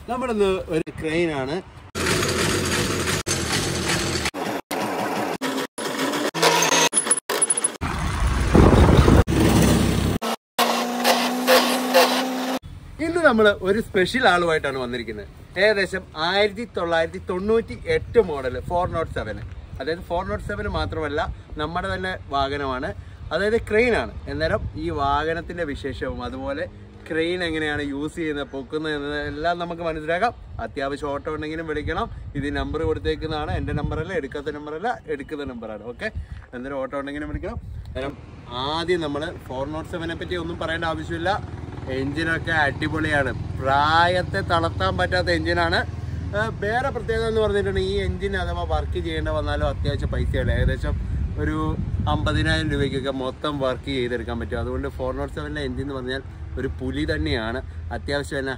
നമ്മളിന്ന് ഒരു ക്രെയിനാണ്. ഇന്ന് നമ്മൾ ഒരു സ്പെഷ്യൽ ആളുമായിട്ടാണ് വന്നിരിക്കുന്നത്. ഏകദേശം 1998 മോഡൽ 407. അതായത് 407 മാത്രമല്ല, നമ്മുടെ തന്നെ വാഹനമാണ്, അതായത് ക്രെയിനാണ്. അന്നേരം ഈ വാഹനത്തിന്റെ വിശേഷവും അതുപോലെ ക്രെയിൻ എങ്ങനെയാണ് യൂസ് ചെയ്യുന്നത്, പൊക്കുന്നത് എന്നതെല്ലാം നമുക്ക് മനസ്സിലാക്കാം. അത്യാവശ്യം ഓട്ടോ ഉണ്ടെങ്കിലും വിളിക്കണം. ഇത് നമ്പർ കൊടുത്തേക്കുന്നതാണ്. എൻ്റെ നമ്പറല്ല, എടുക്കാത്ത നമ്പറല്ല, എടുക്കുന്ന നമ്പറാണ്. ഓക്കെ, അന്നേരം ഓട്ടോ ഉണ്ടെങ്കിലും വിളിക്കണം. അന്നേരം ആദ്യം നമ്മൾ 407 പറ്റി ഒന്നും പറയേണ്ട ആവശ്യമില്ല. എൻജിനൊക്കെ അടിപൊളിയാണ്. പ്രായത്തെ തളർത്താൻ പറ്റാത്ത എൻജിനാണ്. വേറെ പ്രത്യേകത എന്ന് പറഞ്ഞിട്ടുണ്ടെങ്കിൽ ഈ എൻജിൻ അഥവാ വർക്ക് ചെയ്യേണ്ട വന്നാലും അത്യാവശ്യം പൈസയാണ്. ഏകദേശം ഒരു 50,000 രൂപയ്ക്കൊക്കെ മൊത്തം വർക്ക് ചെയ്തെടുക്കാൻ പറ്റും. അതുകൊണ്ട് 407 എൻജിൻ എന്ന് പറഞ്ഞാൽ ഒരു പുലി തന്നെയാണ്. അത്യാവശ്യം തന്നെ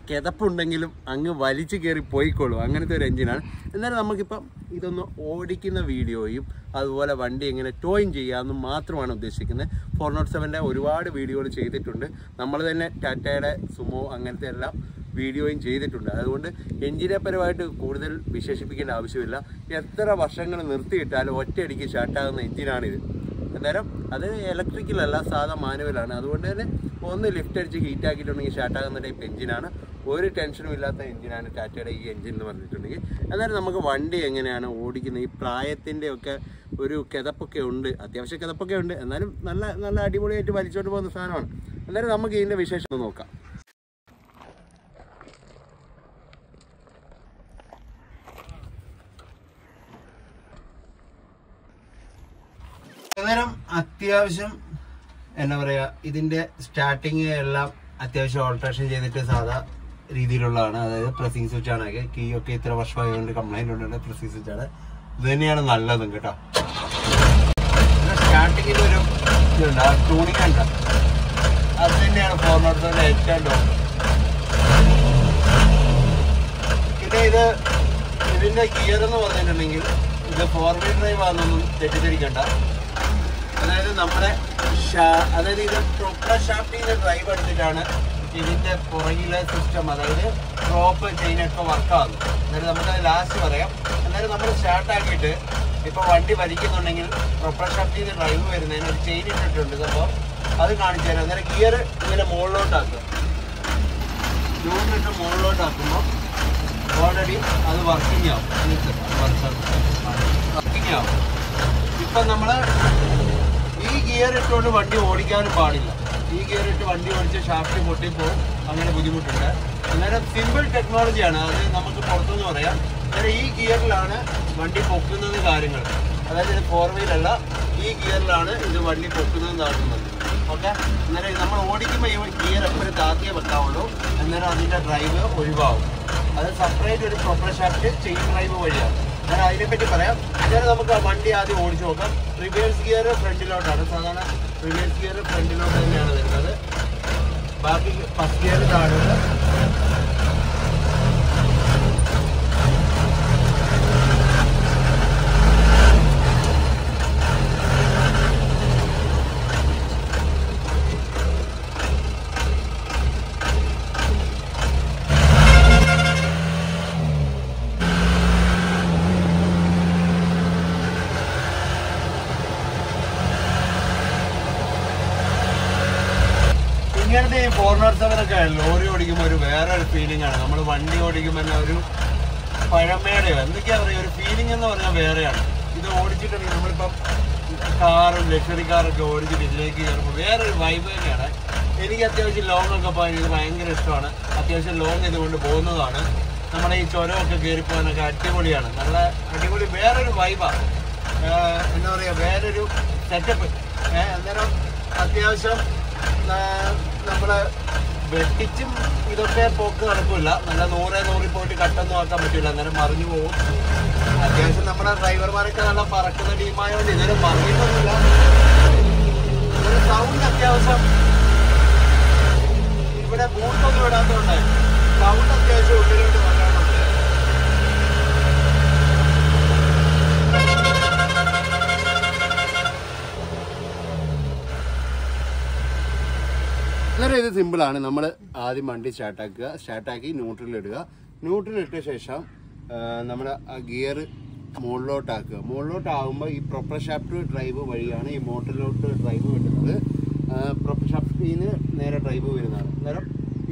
കിതപ്പുണ്ടെങ്കിലും അങ്ങ് വലിച്ചു കയറി പോയിക്കോളൂ, അങ്ങനത്തെ ഒരു എൻജിനാണ്. എന്നാലും നമുക്കിപ്പം ഇതൊന്ന് ഓടിക്കുന്ന വീഡിയോയും അതുപോലെ വണ്ടി എങ്ങനെ ടോയിങ് ചെയ്യാമെന്നും മാത്രമാണ് ഉദ്ദേശിക്കുന്നത്. 407 ഒരുപാട് വീഡിയോകൾ ചെയ്തിട്ടുണ്ട്. നമ്മൾ തന്നെ ടാറ്റയുടെ സുമോ അങ്ങനത്തെ എല്ലാം വീഡിയോയും ചെയ്തിട്ടുണ്ട്. അതുകൊണ്ട് എൻജിനെ പരമായിട്ട് കൂടുതൽ വിശേഷിപ്പിക്കേണ്ട ആവശ്യമില്ല. എത്ര വർഷങ്ങൾ നിർത്തിയിട്ടാലും ഒറ്റയടിക്ക് സ്റ്റാർട്ടാകുന്ന എൻജിനാണിത്. അന്നേരം അത് ഇലക്ട്രിക്കലല്ല, സാധാ മാനുവലാണ്. അതുകൊണ്ട് തന്നെ ഒന്ന് ലിഫ്റ്റ് അടിച്ച് ഹീറ്റ് ആക്കിയിട്ടുണ്ടെങ്കിൽ സ്റ്റാർട്ടാകുന്ന ടൈപ്പ് എൻജിനാണ്. ഒരു ടെൻഷനും ഇല്ലാത്ത എൻജിനാണ് ടാറ്റയുടെ ഈ എൻജിൻ എന്ന് പറഞ്ഞിട്ടുണ്ടെങ്കിൽ. അന്നേരം നമുക്ക് വണ്ടി എങ്ങനെയാണ് ഓടിക്കുന്നത്, ഈ പ്രായത്തിൻ്റെ ഒക്കെ ഒരു കിതപ്പൊക്കെ ഉണ്ട്, അത്യാവശ്യം കിതപ്പൊക്കെ ഉണ്ട്, എന്നാലും നല്ല നല്ല അടിപൊളിയായിട്ട് വലിച്ചുകൊണ്ട് പോകുന്ന സാധനമാണ്. അന്നേരം നമുക്ക് ഇതിൻ്റെ വിശേഷം നോക്കാം. അന്നേരം അത്യാവശ്യം എന്താ പറയുക, ഇതിൻ്റെ സ്റ്റാർട്ടിങ് എല്ലാം അത്യാവശ്യം ഓൾട്രേഷൻ ചെയ്തിട്ട് സാധാ രീതിയിലുള്ളതാണ്. അതായത് പ്രസിംഗ് സ്വിച്ച് ആണ്. കീ ഒക്കെ ഇത്ര വർഷമായതുകൊണ്ട് കംപ്ലൈന്റ് ഉണ്ട്. പ്രസിംഗ് സ്വിച്ച് ആണ്. ഇത് തന്നെയാണ് നല്ലതും കേട്ടോ. സ്റ്റാർട്ടിങ്ങിൽ ഒരു ഇതുണ്ട്, ആ ട്യൂണിങ് ഉണ്ട്, അത് തന്നെയാണ് 407 ഏറ്റവും ടോപ്പ്. പിന്നെ ഇതിന്റെ ഗിയർ എന്ന് പറഞ്ഞിട്ടുണ്ടെങ്കിൽ ഇത് 4 വീൽ ഡ്രൈവ് ആണെന്നൊന്നും തെറ്റിദ്ധരിക്കണ്ട. അതായത് നമ്മുടെ ഇത് പ്രൊപ്പലർ ഷാഫ്റ്റിന്റെ ഡ്രൈവ് എടുത്തിട്ടാണ് ഇതിന്റെ പുറകിലെ സിസ്റ്റം, അതായത് റോപ്പ് ചെയിനൊക്കെ വർക്കാകുന്നു. അന്നേരം നമുക്കത് ലാസ്റ്റ് പറയാം. അന്നേരം നമ്മൾ സ്റ്റാർട്ടാക്കിയിട്ട് ഇപ്പോൾ വണ്ടി വലിക്കുന്നുണ്ടെങ്കിൽ പ്രൊപ്പലർ ഷാഫ്റ്റിന്റെ ഡ്രൈവ് വരുന്നതിന് ഒരു ചെയിൻ ഇട്ടിട്ടുണ്ട് സംഭവം, അത് കാണിച്ചു തരാം. അന്നേരം ഗിയർ ഇങ്ങനെ മുകളിലോട്ടാക്കുക. ന്യൂട്രിട്ട് മുകളിലോട്ടാക്കുമ്പോൾ ഓൾറെഡി അത് വർക്കിംഗ് ആവും. വർക്കിംഗ് ആവും. ഇപ്പം നമ്മൾ ഈ ഗിയർ ഇട്ടുകൊണ്ട് വണ്ടി ഓടിക്കാനും പാടില്ല. ഈ ഗിയർ ഇട്ട് വണ്ടി ഓടിച്ച് ഷാഫ്റ്റ് പൊട്ടിപ്പോവും, അങ്ങനെ ബുദ്ധിമുട്ടുണ്ട്. അന്നേരം സിമ്പിൾ ടെക്നോളജിയാണ്, അത് നമുക്ക് പുറത്തുനിന്ന് പറയാം. അന്നേരം ഈ ഗിയറിലാണ് വണ്ടി പൊക്കുന്നത് കാര്യങ്ങൾ. അതായത് ഇത് 4 വീലല്ല, ഈ ഗിയറിലാണ് ഇത് വണ്ടി പൊക്കുന്നതും താഴ്ത്തുന്നത്. ഓക്കെ, അന്നേരം നമ്മൾ ഓടിക്കുമ്പോൾ ഈ ഗിയർ എപ്പോഴും താത്തിയേ വെക്കാവുള്ളൂ. അന്നേരം അതിൻ്റെ ഡ്രൈവ് ഒഴിവാകും. അത് സെപ്പറേറ്റ് ഒരു പ്രൊപ്പലർ ഷാഫ്റ്റ് ചെയിൻ ഡ്രൈവ് വഴിയാണ്. ഞാൻ അതിനെപ്പറ്റി പറയാം. അന്നേരം നമുക്ക് ആ വണ്ടി ആദ്യം ഓടിച്ചു നോക്കാം. റിവേഴ്സ് ഗിയർ ഫ്രണ്ടിലോട്ടാണ്, സാധാരണ റിവേഴ്സ് ഗിയർ ഫ്രണ്ടിലോട്ട് തന്നെയാണ് വരുന്നത്. ബാക്കി ഫസ്റ്റ് ഗിയർ താഴോട്ട്. ഇങ്ങനത്തെ ഈ 407 ഒക്കെ ലോറി ഓടിക്കുമ്പോൾ ഒരു വേറൊരു ഫീലിംഗ് ആണ്. നമ്മൾ വണ്ടി ഓടിക്കുമ്പോൾ തന്നെ ഒരു പഴമയുടെയോ എന്തൊക്കെയാ പറയുക, ഒരു ഫീലിംഗ് എന്ന് പറഞ്ഞാൽ വേറെയാണ്. ഇത് ഓടിച്ചിട്ടുണ്ടെങ്കിൽ നമ്മളിപ്പം കാറും ലക്ഷറി കാറൊക്കെ ഓടിച്ചിട്ട് ഇതിലേക്ക് കയറുമ്പോൾ വേറൊരു വൈബ് തന്നെയാണ്. എനിക്ക് അത്യാവശ്യം ലോങ് ഒക്കെ പോകാൻ ഇത് ഭയങ്കര ഇഷ്ടമാണ്. അത്യാവശ്യം ലോങ് ഇതുകൊണ്ട് പോകുന്നതാണ്. നമ്മുടെ ഈ ചുരമൊക്കെ കയറി പോകാനൊക്കെ അടിപൊളിയാണ്. നല്ല അടിപൊളി വേറൊരു വൈബാണ്. എന്താ പറയുക, വേറൊരു സെറ്റപ്പ്. അന്നേരം അത്യാവശ്യം നമ്മൾ വെട്ടിച്ചും ഇതൊക്കെ പോക്ക് നടക്കില്ല. നല്ല 100 പോയിട്ട് കട്ടൊന്നും ആക്കാൻ പറ്റില്ല, അന്നേരം മറിഞ്ഞു പോകും. അത്യാവശ്യം നമ്മുടെ ഡ്രൈവർമാരൊക്കെ നല്ല പറക്കുന്ന ടീമായതുകൊണ്ട് ഇതുവരെ മറിഞ്ഞിട്ടൊന്നുമില്ല. ഒരു സൗണ്ട് അത്യാവശ്യം ഇവിടെ ബൂട്ടൊന്നും ഇടാത്തതുകൊണ്ട് സൗണ്ട് അത്യാവശ്യം ഉള്ളിലോട്ട് വരാനുണ്ട്. അന്നേരം ഇത് സിമ്പിളാണ്. നമ്മൾ ആദ്യം വണ്ടി സ്റ്റാർട്ടാക്കി ന്യൂട്രലിടുക. ന്യൂട്രലിട്ട ശേഷം നമ്മൾ ആ ഗിയർ മുകളിലോട്ടാകുമ്പോൾ ഈ പ്രൊപ്പർ ഷാഫ്റ്റ് ഡ്രൈവ് വഴിയാണ് ഈ മോട്ടറിലോട്ട് ഡ്രൈവ് കിട്ടുന്നത്. പ്രൊപ്പർ ഷാഫ്റ്റിൽ നിന്ന് നേരെ ഡ്രൈവ് വരുന്നതാണ്. അന്നേരം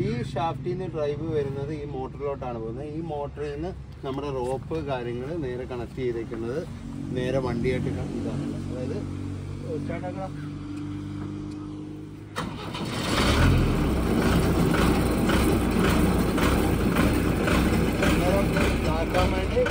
ഈ ഷാഫ്റ്റിൽ നിന്ന് ഡ്രൈവ് വരുന്നത് ഈ മോട്ടറിലോട്ടാണ് പോകുന്നത്. ഈ മോട്ടറിൽ നിന്ന് നമ്മുടെ റോപ്പ് കാര്യങ്ങൾ നേരെ കണക്ട് ചെയ്തേക്കുന്നത് നേരെ വണ്ടിയായിട്ട് ഇതാണ്. അതായത് സ്റ്റാർട്ടാക്കണം. ആക്കാൻ വേണ്ടി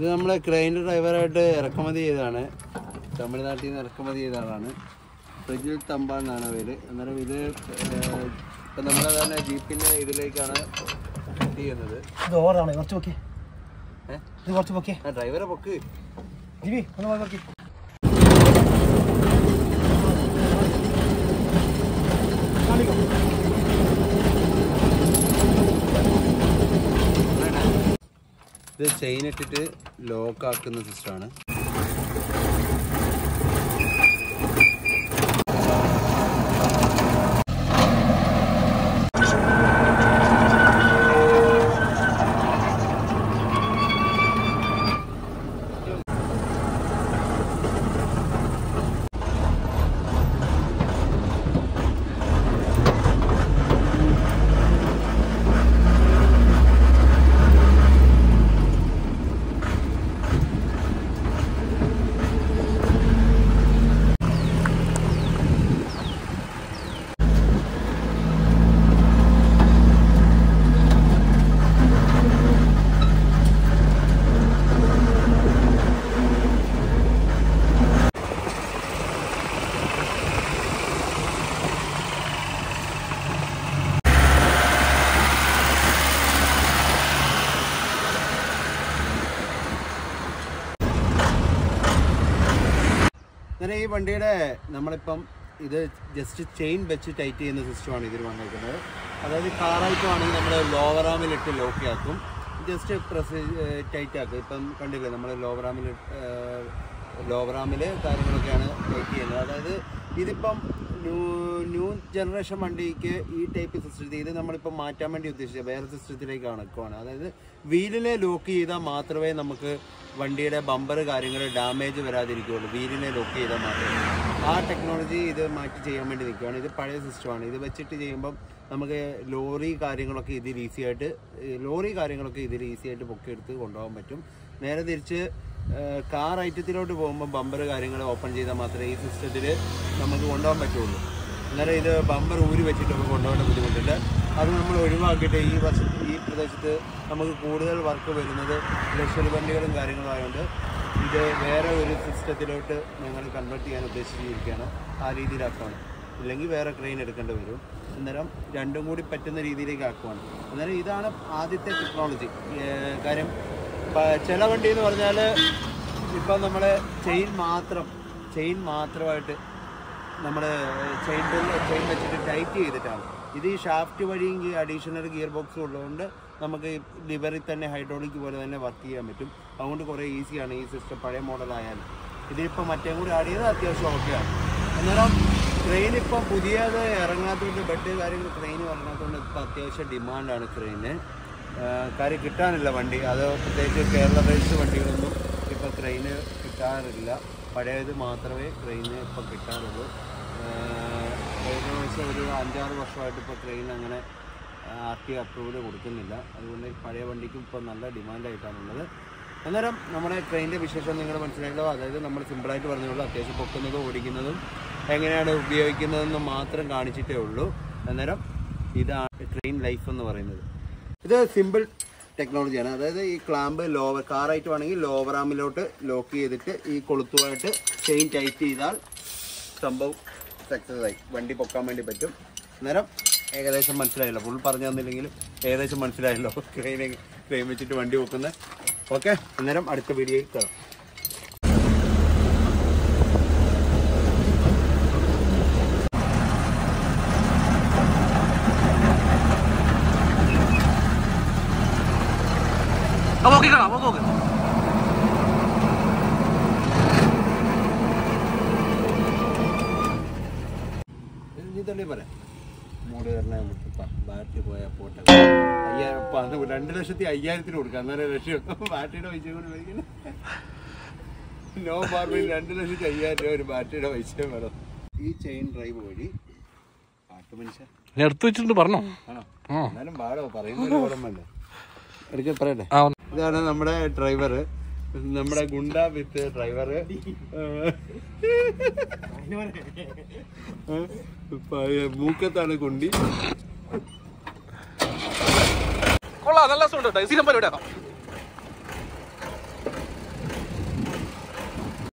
ഇത് നമ്മളെ ക്രെയിൻ ഡ്രൈവറായിട്ട് ഇറക്കുമതി ചെയ്തതാണ്. തമിഴ്നാട്ടിൽ നിന്ന് ഇറക്കുമതി ചെയ്ത ആളാണ്. പ്രജിൽ തമ്പാന്നാണ് പേര്. അന്നേരം ഇത് ഇപ്പം നമ്മളെ തന്നെ ജീപ്പിൻ്റെ ഇതിലേക്കാണ് ഫിറ്റ് ചെയ്യുന്നത്. ഡ്രൈവറെ പൊക്ക് ഇത് ചെയിൻ ഇട്ടിട്ട് ലോക്ക് ആക്കുന്ന സിസ്റ്റമാണ്. അങ്ങനെ ഈ വണ്ടിയുടെ നമ്മളിപ്പം ഇത് ജസ്റ്റ് ചെയിൻ വെച്ച് ടൈറ്റ് ചെയ്യുന്ന സിസ്റ്റമാണ് ഇതിൽ വന്നിരിക്കുന്നത്. അതായത് കാറായിട്ട് ആണെങ്കിൽ നമ്മൾ ലോവർ ആമിലിട്ട് ലോക്ക് ആക്കും, ജസ്റ്റ് പ്രസ് ടൈറ്റ് ആക്കും. ഇപ്പം കണ്ടില്ലേ നമ്മൾ ലോവർ ആമിൽ കാര്യങ്ങളൊക്കെയാണ് ടൈറ്റ് ചെയ്യുന്നത്. അതായത് ഇതിപ്പം ന്യൂ ജനറേഷൻ വണ്ടിക്ക് ഈ ടൈപ്പ് സിസ്റ്റത്തിൽ ഇത് നമ്മളിപ്പോൾ മാറ്റാൻ വേണ്ടി ഉദ്ദേശിച്ചത് വേറെ സിസ്റ്റത്തിലേക്ക് കണക്കുവാണ്. അതായത് വീലിനെ ലോക്ക് ചെയ്താൽ മാത്രമേ നമുക്ക് വണ്ടിയുടെ ബമ്പർ കാര്യങ്ങൾ ഡാമേജ് വരാതിരിക്കുകയുള്ളൂ. വീലിനെ ലോക്ക് ചെയ്താൽ മാത്രമേ. ആ ടെക്നോളജി ഇത് മാറ്റി ചെയ്യാൻ വേണ്ടി നിൽക്കുകയാണ്. ഇത് പഴയ സിസ്റ്റമാണ്. ഇത് വെച്ചിട്ട് ചെയ്യുമ്പം നമുക്ക് ലോറി കാര്യങ്ങളൊക്കെ ഇതിൽ ഈസി ആയിട്ട് പൊക്കിയെടുത്ത് കൊണ്ടുപോകാൻ പറ്റും. നേരെ തിരിച്ച് കാർ ഐറ്റത്തിലോട്ട് പോകുമ്പോൾ ബമ്പർ കാര്യങ്ങൾ ഓപ്പൺ ചെയ്താൽ മാത്രമേ ഈ സിസ്റ്റത്തിൽ നമുക്ക് കൊണ്ടുപോകാൻ പറ്റുള്ളൂ. അന്നേരം ഇത് ബമ്പർ ഊരി വെച്ചിട്ടൊക്കെ കൊണ്ടുപോകേണ്ട ബുദ്ധിമുട്ടുണ്ട്. അത് നമ്മൾ ഒഴിവാക്കിയിട്ട് ഈ പ്രദേശത്ത് നമുക്ക് കൂടുതൽ വർക്ക് വരുന്നത് ലക്ഷറി വണ്ടികളും കാര്യങ്ങളും ആയതുകൊണ്ട് ഇത് വേറെ ഒരു സിസ്റ്റത്തിലോട്ട് ഞങ്ങൾ കൺവേർട്ട് ചെയ്യാൻ ഉദ്ദേശിച്ചിരിക്കുകയാണ്. ആ രീതിയിലാക്കുകയാണ്. ഇല്ലെങ്കിൽ വേറെ ക്രെയിൻ എടുക്കേണ്ടി വരും. അന്നേരം രണ്ടും കൂടി പറ്റുന്ന രീതിയിലേക്ക് ആക്കുവാണ്. അന്നേരം ഇതാണ് ആദ്യത്തെ ടെക്നോളജി. കാര്യം ചില വണ്ടി എന്ന് പറഞ്ഞാൽ ഇപ്പം നമ്മൾ ചെയിൻ മാത്രമായിട്ട് നമ്മൾ ചെയിൻ വെച്ചിട്ട് ടൈറ്റ് ചെയ്തിട്ടാണ്. ഇത് ഈ ഷാഫ്റ്റ് വഴിയും അഡീഷണൽ ഗിയർ ബോക്സും ഉള്ളതുകൊണ്ട് നമുക്ക് ലിവറിൽ തന്നെ ഹൈഡ്രോളിക് പോലെ തന്നെ വർക്ക് ചെയ്യാൻ പറ്റും. അതുകൊണ്ട് കുറേ ഈസിയാണ് ഈ സിസ്റ്റം. പഴയ മോഡലായാലും ഇതിലിപ്പോൾ മറ്റേ കൂടി ആഡ് ചെയ്ത് അത്യാവശ്യം ഓക്കെയാണ്. അന്നേരം ട്രെയിൻ ഇപ്പം പുതിയത് ഇറങ്ങാത്തതുകൊണ്ട് ബെഡ് കാര്യങ്ങൾ ട്രെയിൻ ഇറങ്ങാത്തതുകൊണ്ട് ഇപ്പോൾ അത്യാവശ്യം ഡിമാൻഡാണ് ട്രെയിന്. കാര്യം കിട്ടാനില്ല വണ്ടി. അത് പ്രത്യേകിച്ച് കേരള ബേസ്ഡ് വണ്ടികളൊന്നും ഇപ്പോൾ ക്രെയിന് കിട്ടാറില്ല. പഴയത് മാത്രമേ ക്രെയിന് ഇപ്പോൾ കിട്ടാറുള്ളൂ. ഏകദേശം ഒരു 5-6 വർഷമായിട്ട് ഇപ്പോൾ ക്രെയിൻ അങ്ങനെ RT അപ്രൂവൽ കൊടുക്കുന്നില്ല. അതുകൊണ്ട് പഴയ വണ്ടിക്കും ഇപ്പോൾ നല്ല ഡിമാൻഡായിട്ടാണുള്ളത്. അന്നേരം നമ്മുടെ ക്രെയിനിൻ്റെ വിശേഷം നിങ്ങൾ മനസ്സിലായല്ലോ. അതായത് നമ്മൾ സിമ്പിളായിട്ട് പറഞ്ഞുള്ളൂ, അത്യാവശ്യം പൊക്കുന്നതും ഓടിക്കുന്നതും എങ്ങനെയാണ് ഉപയോഗിക്കുന്നതെന്ന് മാത്രം കാണിച്ചിട്ടേ ഉള്ളൂ. അന്നേരം ഇതാണ് ക്രെയിൻ ലൈഫ് എന്ന് പറയുന്നത്. ഇത് സിമ്പിൾ ടെക്നോളജിയാണ്. അതായത് ഈ ക്ലാമ്പ് ലോവർ കാറായിട്ട് വേണമെങ്കിൽ ലോവർ ആമിലോട്ട് ലോക്ക് ചെയ്തിട്ട് ഈ കൊളുത്തുമായിട്ട് ചെയിൻ ടൈറ്റ് ചെയ്താൽ സംഭവം സക്സസ് ആയി വണ്ടി പൊക്കാൻ വേണ്ടി പറ്റും. അന്നേരം ഏകദേശം മനസ്സിലായല്ലോ, ഫുൾ പറഞ്ഞു തന്നില്ലെങ്കിലും ഏകദേശം മനസ്സിലായല്ലോ ക്രെയിൻ വെച്ചിട്ട് വണ്ടി പൊക്കുന്നത്. ഓക്കെ, അന്നേരം അടുത്ത വീഡിയോയിൽ കാണാം. നീ തന്നെ പറയാം. മൂട് കാരണം ബാറ്ററി പോയാൽ പോട്ടെ. 2,50,000 കൊടുക്കാം. അന്നേരം ലക്ഷം ബാറ്ററിയുടെ പൈസ കൊണ്ട് മേടിക്കണം. നോ ബാർബിൽ 2,50,000 ഒരു ബാറ്ററിയുടെ പൈസ വേണം. ഈ ചെയിൻ ഡ്രൈവ് വഴി പാട്ട് മനുഷ്യ എടുത്തു വെച്ചിട്ടുണ്ട് പറഞ്ഞോ. ആണോ? എന്നാലും പാടോ പറയുന്ന ഓർമ്മല്ലേ. എടുക്ക പറയട്ടെ. ഇതാണ് നമ്മുടെ ഡ്രൈവർ, നമ്മുടെ ഗുണ്ട വിത്ത് ഡ്രൈവർ. മൂക്കത്താണ് കുണ്ടി. കൊള്ളാം, നല്ല സൗണ്ട്.